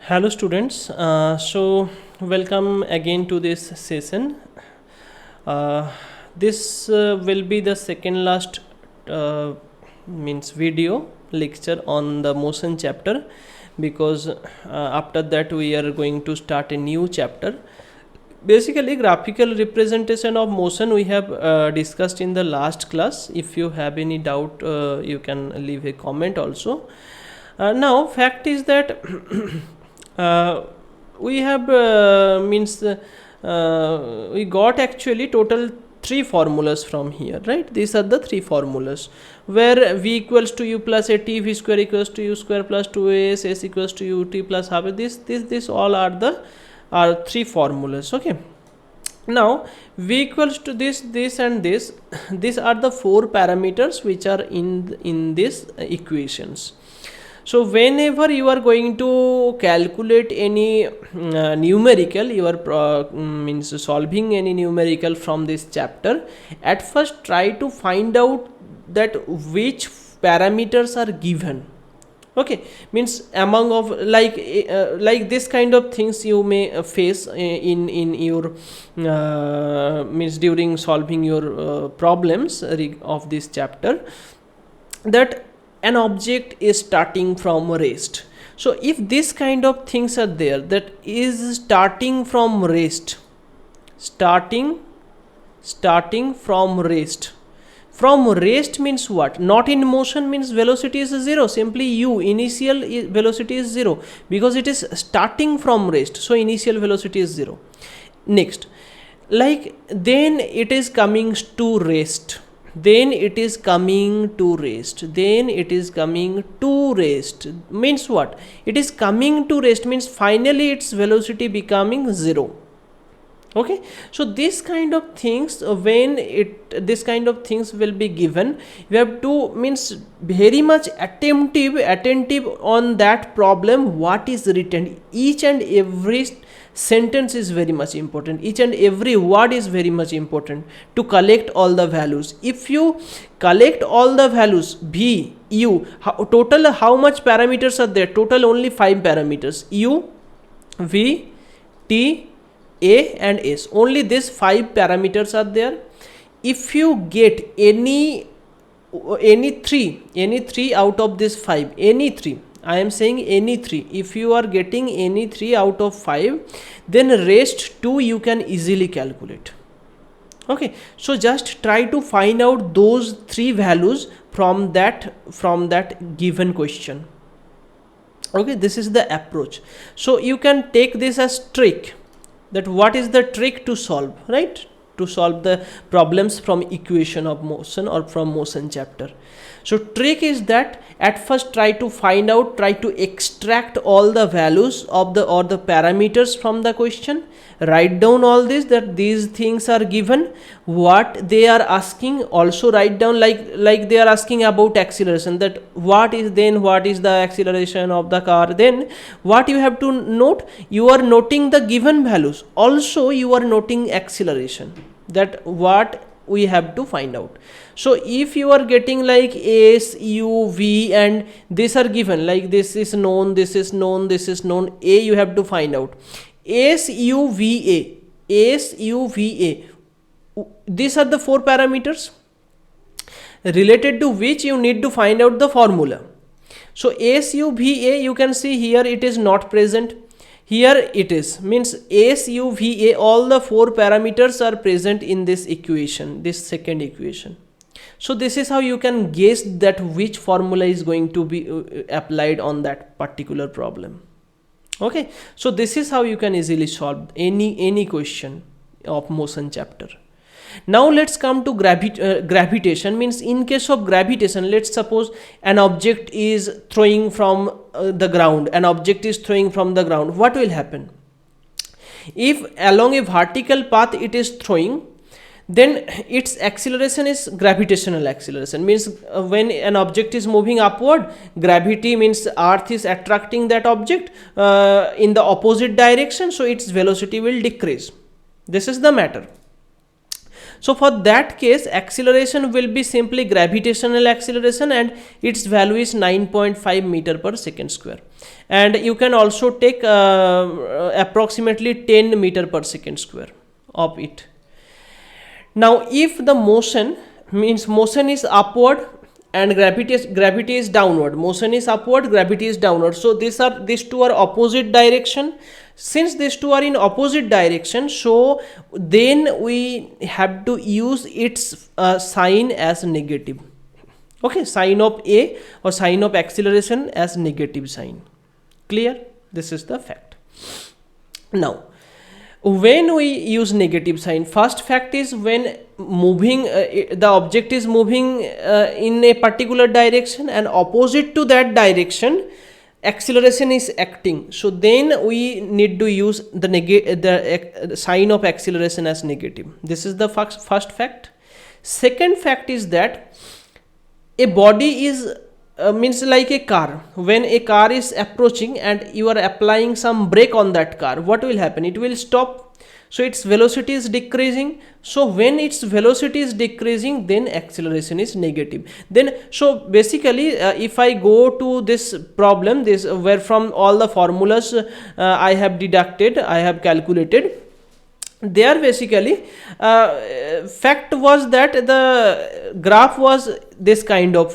Hello students, welcome again to this session. This will be the second last video lecture on the motion chapter, because after that we are going to start a new chapter. Basically, graphical representation of motion we have discussed in the last class. If you have any doubt, you can leave a comment also. Now fact is that we have we got actually total 3 formulas from here, right? These are the 3 formulas where v equals to u plus at, v square equals to u square plus 2as, s equals to ut plus half. This all are the 3 formulas. Okay, now v equals to this and this. These are the 4 parameters which are in these equations. So whenever you are going to calculate any numerical, you are solving any numerical from this chapter, at first try to find out that which parameters are given. Okay, means among of like this kind of things you may face in your during solving your problems of this chapter, that an object is starting from rest. So if this kind of things are there, that is starting from rest, starting from rest. From rest means what? Not in motion means velocity is 0. Simply u, initial velocity is 0, because it is starting from rest. So initial velocity is 0. Next, like then it is coming to rest. Then it is coming to rest. Means what? It is coming to rest means finally its velocity becoming 0. Okay, so this kind of things, this kind of things will be given, you have to very much attentive on that problem, what is written. Each and every sentence is very much important, each and every word is very much important to collect all the values. If you collect all the values, v, u, total how much parameters are there? Total only 5 parameters, u, v, t, a and s. Only these 5 parameters are there. If you get any 3 out of this 5, any 3, I am saying any 3, if you are getting any 3 out of 5, then rest 2 you can easily calculate. Okay, so just try to find out those 3 values from that given question. Okay, this is the approach. So you can take this as trick, that what is the trick to solve, right? To solve the problems from equation of motion or from motion chapter. So trick is that at first try to extract all the values of the parameters from the question. Write down all this, that these things are given, what they are asking. Also write down, like they are asking about acceleration, that what is the acceleration of the car. Then what you have to note, you are noting the given values, also you are noting acceleration, that what we have to find out. So if you are getting like s, u, v and these are given, like this is known, this is known, this is known, a you have to find out. s, u, v, a, these are the 4 parameters related to which you need to find out the formula. So s, u, v, a, you can see here it is not present. Here it is, means s, u, v, a, all the 4 parameters are present in this equation, this second equation. So this is how you can guess that which formula is going to be applied on that particular problem. Okay, so this is how you can easily solve any question of motion chapter. Now let's come to gravitation. Means in case of gravitation, let's suppose an object is throwing from the ground. What will happen? If along a vertical path it is throwing, then its acceleration is gravitational acceleration. Means when an object is moving upward, gravity means earth is attracting that object in the opposite direction, so its velocity will decrease. This is the matter. So for that case, acceleration will be simply gravitational acceleration, and its value is 9.5 meter per second square, and you can also take approximately 10 meter per second square of it. Now if the motion means motion is upward and gravity is downward, motion is upward, gravity is downward, so these two are opposite direction. Since these two are in opposite direction, so then we have to use its sign as negative. Okay, sign of A or sign of acceleration as negative sign. Clear? This is the fact. Now when we use negative sign, first fact is when moving the object is moving in a particular direction and opposite to that direction acceleration is acting, so then we need to use the sign of acceleration as negative. This is the first fact. Second fact is that a body is means like a car. When a car is approaching and you are applying some brake on that car, what will happen? It will stop. So its velocity is decreasing. So when its velocity is decreasing, then acceleration is negative. Then so basically if I go to this problem, this where from all the formulas I have deducted, I have calculated, there basically fact was that the graph was this kind of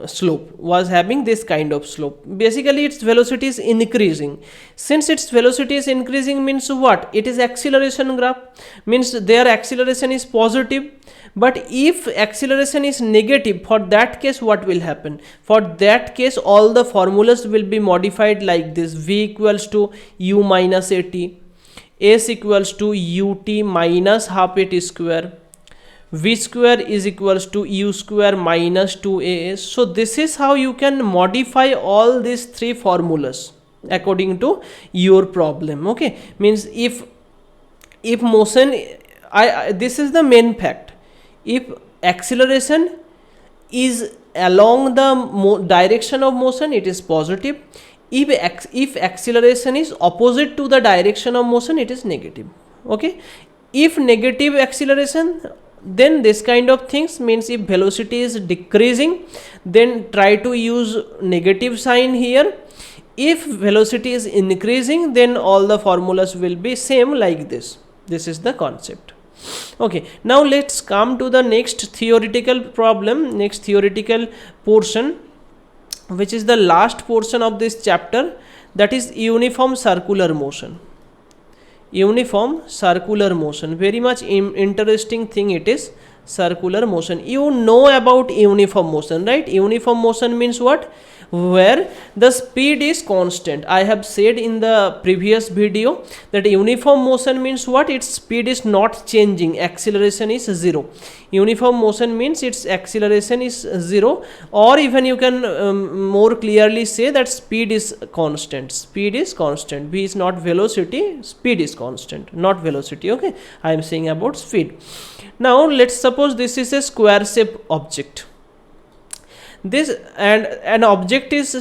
slope, was having this kind of slope. Basically its velocity is increasing. Since its velocity is increasing means what? It is acceleration graph, means their acceleration is positive. But if acceleration is negative, for that case what will happen? For that case all the formulas will be modified like this: v equals to u minus at, s equals to ut minus half at square, v square is equals to u square minus 2as. So this is how you can modify all these three formulas according to your problem. Okay, means if motion, this is the main fact, if acceleration is along the direction of motion, it is positive. If acceleration is opposite to the direction of motion, it is negative. Okay, if negative acceleration, then this kind of things, means if velocity is decreasing, then try to use negative sign here. If velocity is increasing, then all the formulas will be same like this. This is the concept. Okay, now let's come to the next theoretical problem, next theoretical portion, which is the last portion of this chapter, that is uniform circular motion. Uniform circular motion, very much interesting thing it is. Circular motion, you know about uniform motion, right? Uniform motion means what? Where the speed is constant. I have said in the previous video that uniform motion means what? Its speed is not changing, acceleration is 0. Uniform motion means its acceleration is 0, or even you can more clearly say that speed is constant. Speed is constant. V is not velocity, speed is constant, not velocity. Okay, I am saying about speed. Now let's suppose this is a square shape object. This and an object is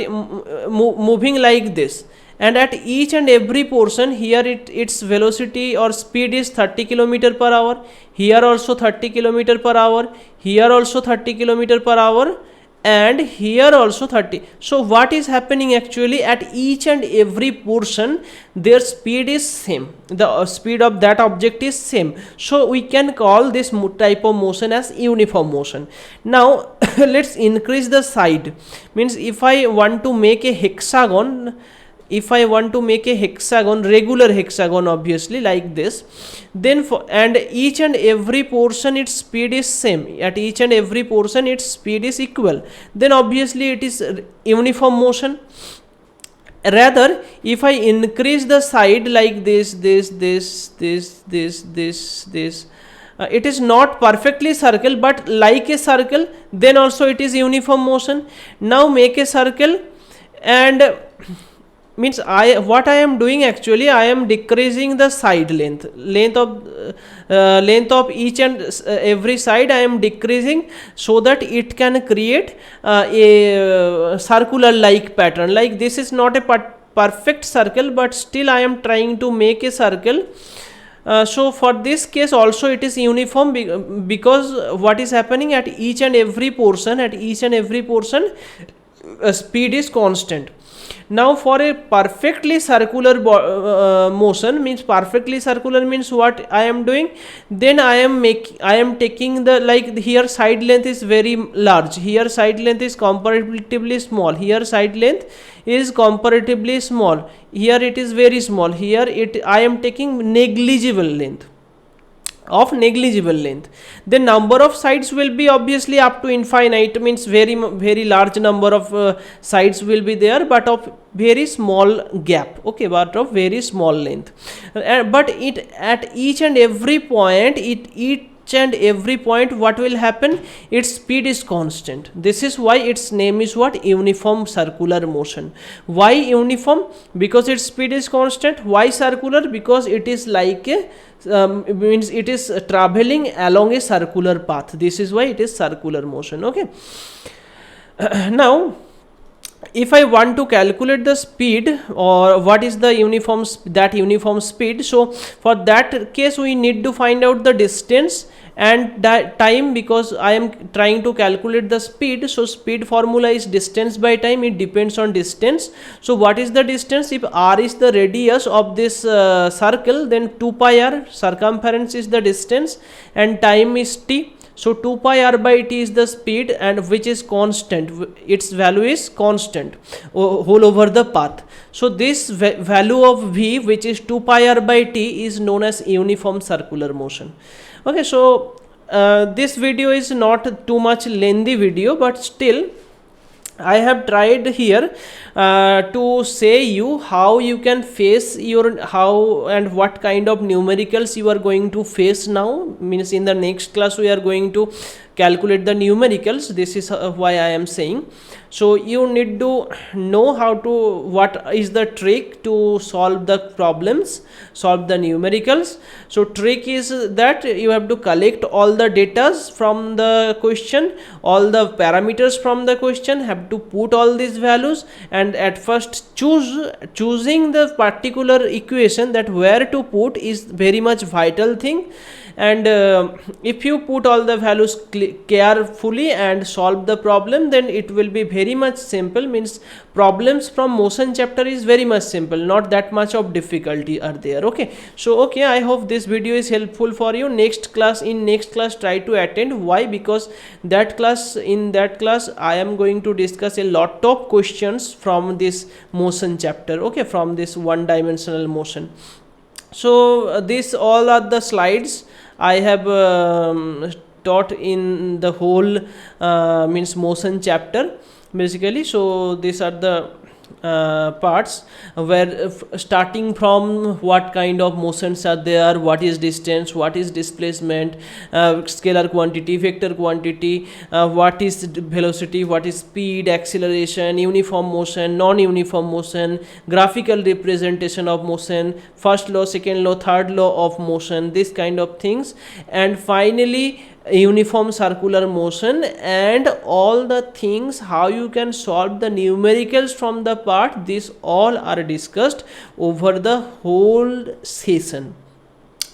moving like this, and at each and every portion here its velocity or speed is 30 km per hour, here also 30 km per hour, here also 30 km per hour, and here also 30. So what is happening actually, at each and every portion their speed is same, the speed of that object is same. So we can call this type of motion as uniform motion. Now let's increase the side, means if I want to make a hexagon, regular hexagon obviously like this, then and each and every portion its speed is same, at each and every portion its speed is equal, then obviously it is uniform motion. Rather, if I increase the side like this, it is not perfectly circle but like a circle, then also it is uniform motion. Now make a circle, and means what I am doing actually, I am decreasing the side length of each and every side I am decreasing, so that it can create a circular like pattern. Like this is not a perfect circle, but still I am trying to make a circle So for this case also it is uniform, because what is happening at each and every portion, speed is constant. Now for a perfectly circular motion, means perfectly circular means what I am doing, then I am taking the, like here side length is very large, here side length is comparatively small, here side length is comparatively small, here it is very small, here I am taking negligible length, the number of sides will be obviously up to infinite, means very large number of sides will be there, but of very small gap, okay, but of very small length, but it at each and every point, what will happen, its speed is constant. This is why its name is what, uniform circular motion. Why uniform? Because its speed is constant. Why circular? Because it is like a means it is traveling along a circular path. This is why it is circular motion, okay. Now if I want to calculate the speed, or what is the uniform speed, so for that case we need to find out the distance and that time, because I am trying to calculate the speed. So speed formula is distance by time, it depends on distance. So what is the distance? If r is the radius of this circle, then 2 pi r circumference is the distance and time is t. So 2 pi r by t is the speed, and which is constant, its value is constant whole over the path. So this value of v, which is 2 pi r by t, is known as uniform circular motion. Okay, so this video is not too much lengthy video, but still I have tried here to say you how you can face your, how and what kind of numericals you are going to face now, means in the next class we are going to calculate the numericals. This is why I am saying. So you need to know how to, what is the trick to solve the problems, solve the numericals. So trick is that you have to collect all the data from the question, all the parameters from the question, have to put all these values, and at first choosing the particular equation, that where to put is very much vital thing. And if you put all the values carefully and solve the problem, then it will be very much simple. Means problems from motion chapter is very much simple, not that much of difficulty are there, okay. So okay, I hope this video is helpful for you. Next class try to attend. Why? Because in that class I am going to discuss a lot of questions from this motion chapter, okay, from this one dimensional motion. So these all are the slides I have taught in the whole means motion chapter basically. So these are the parts where starting from what kind of motions are there, what is distance, what is displacement, scalar quantity, vector quantity, what is velocity, what is speed, acceleration, uniform motion, non-uniform motion, graphical representation of motion, first law, second law, third law of motion, this kind of things, and finally uniform circular motion, and all the things how you can solve the numericals from the part. These all are discussed over the whole session.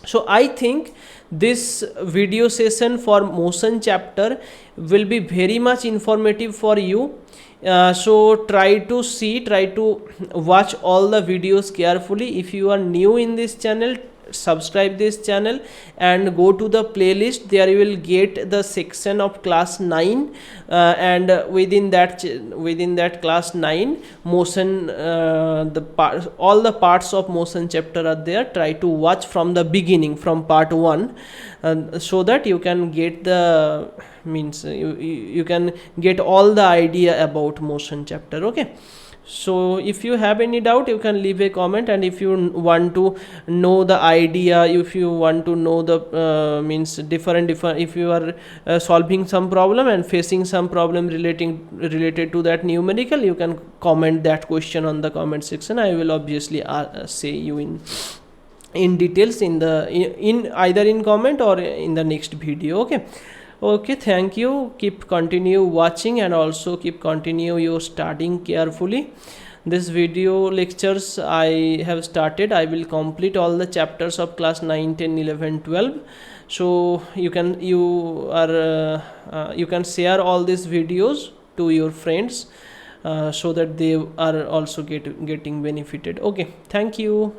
So I think this video session for motion chapter will be very much informative for you. So try to watch all the videos carefully. If you are new in this channel, subscribe this channel and go to the playlist. There you will get the section of class 9 and within that class 9 motion, all the parts of motion chapter are there. Try to watch from the beginning, from part 1, so that you can get the you can get all the idea about motion chapter, okay. So if you have any doubt, you can leave a comment, and if you want to know the idea, if you want to know the different if you are solving some problem and facing some problem related to that numerical, you can comment that question on the comment section. I will obviously say you in details in either in comment or in the next video, okay. Thank you. Continue watching, and also continue your studying carefully. this video lectures I have started, I will complete all the chapters of class 9, 10, 11, 12. So you can share all these videos to your friends, so that they are also getting benefited. Okay, thank you.